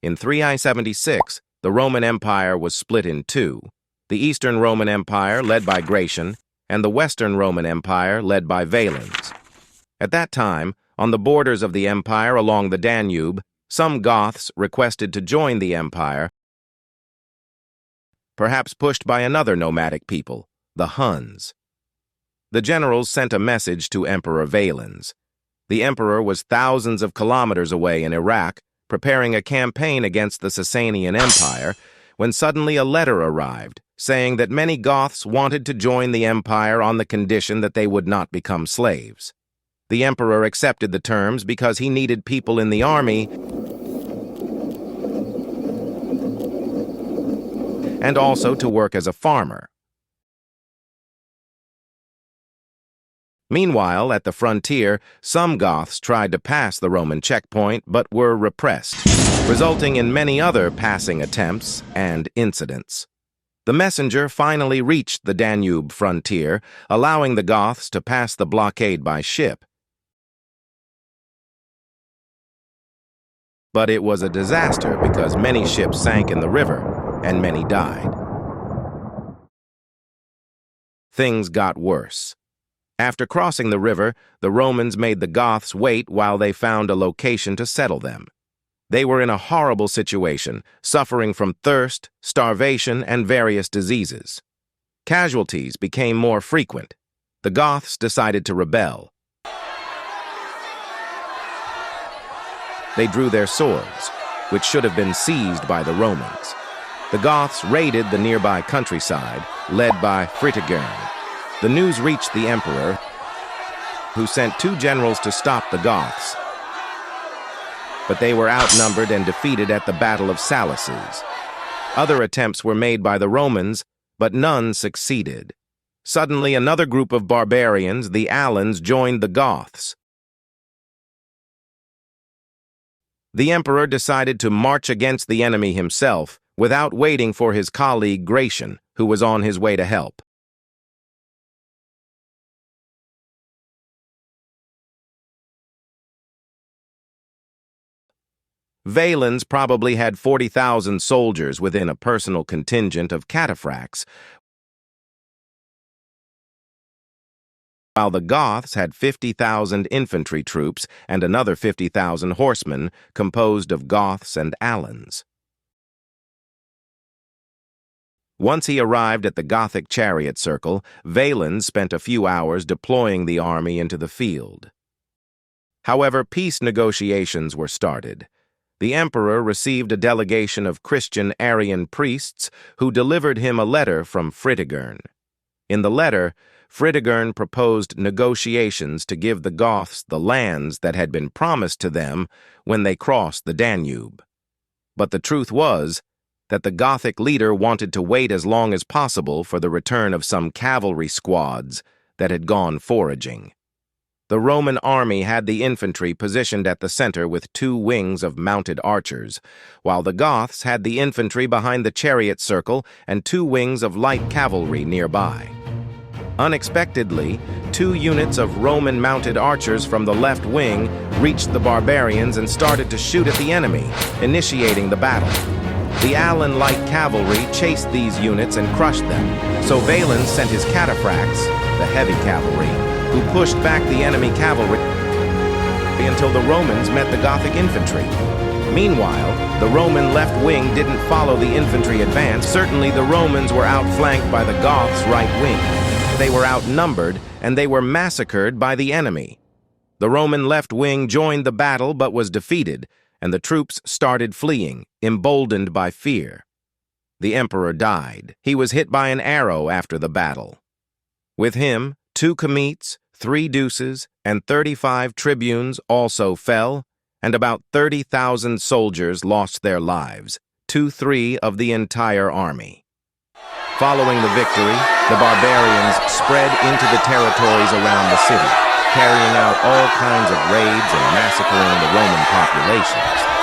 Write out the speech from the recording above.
In 376, the Roman Empire was split in two: the Eastern Roman Empire, led by Gratian, and the Western Roman Empire, led by Valens. At that time, on the borders of the empire along the Danube, some Goths requested to join the empire, perhaps pushed by another nomadic people, the Huns. The generals sent a message to Emperor Valens. The emperor was thousands of kilometers away in Iraq, preparing a campaign against the Sasanian Empire, when suddenly a letter arrived, saying that many Goths wanted to join the empire on the condition that they would not become slaves. The emperor accepted the terms because he needed people in the army and also to work as a farmer. Meanwhile, at the frontier, some Goths tried to pass the Roman checkpoint but were repressed, resulting in many other passing attempts and incidents. The messenger finally reached the Danube frontier, allowing the Goths to pass the blockade by ship. But it was a disaster because many ships sank in the river and many died. Things got worse. After crossing the river, the Romans made the Goths wait while they found a location to settle them. They were in a horrible situation, suffering from thirst, starvation, and various diseases. Casualties became more frequent. The Goths decided to rebel. They drew their swords, which should have been seized by the Romans. The Goths raided the nearby countryside, led by Fritigern. The news reached the emperor, who sent 2 generals to stop the Goths. But they were outnumbered and defeated at the Battle of Salaces. Other attempts were made by the Romans, but none succeeded. Suddenly, another group of barbarians, the Alans, joined the Goths. The emperor decided to march against the enemy himself without waiting for his colleague Gratian, who was on his way to help. Valens probably had 40,000 soldiers within a personal contingent of cataphracts, while the Goths had 50,000 infantry troops and another 50,000 horsemen composed of Goths and Alans. Once he arrived at the Gothic chariot circle, Valens spent a few hours deploying the army into the field. However, peace negotiations were started. The emperor received a delegation of Christian Arian priests who delivered him a letter from Fritigern. In the letter, Fritigern proposed negotiations to give the Goths the lands that had been promised to them when they crossed the Danube. But the truth was that the Gothic leader wanted to wait as long as possible for the return of some cavalry squads that had gone foraging. The Roman army had the infantry positioned at the center with 2 wings of mounted archers, while the Goths had the infantry behind the chariot circle and 2 wings of light cavalry nearby. Unexpectedly, 2 units of Roman mounted archers from the left wing reached the barbarians and started to shoot at the enemy, initiating the battle. The Alan light cavalry chased these units and crushed them, so Valens sent his cataphracts, the heavy cavalry, who pushed back the enemy cavalry until the Romans met the Gothic infantry. Meanwhile, the Roman left wing didn't follow the infantry advance. Certainly the Romans were outflanked by the Goths' right wing. They were outnumbered, and they were massacred by the enemy. The Roman left wing joined the battle but was defeated, and the troops started fleeing, emboldened by fear. The emperor died. He was hit by an arrow after the battle. With him, 2 comites, 3 deuces, and 35 tribunes also fell, and about 30,000 soldiers lost their lives, 2/3 of the entire army. Following the victory, the barbarians spread into the territories around the city, carrying out all kinds of raids and massacring the Roman populations.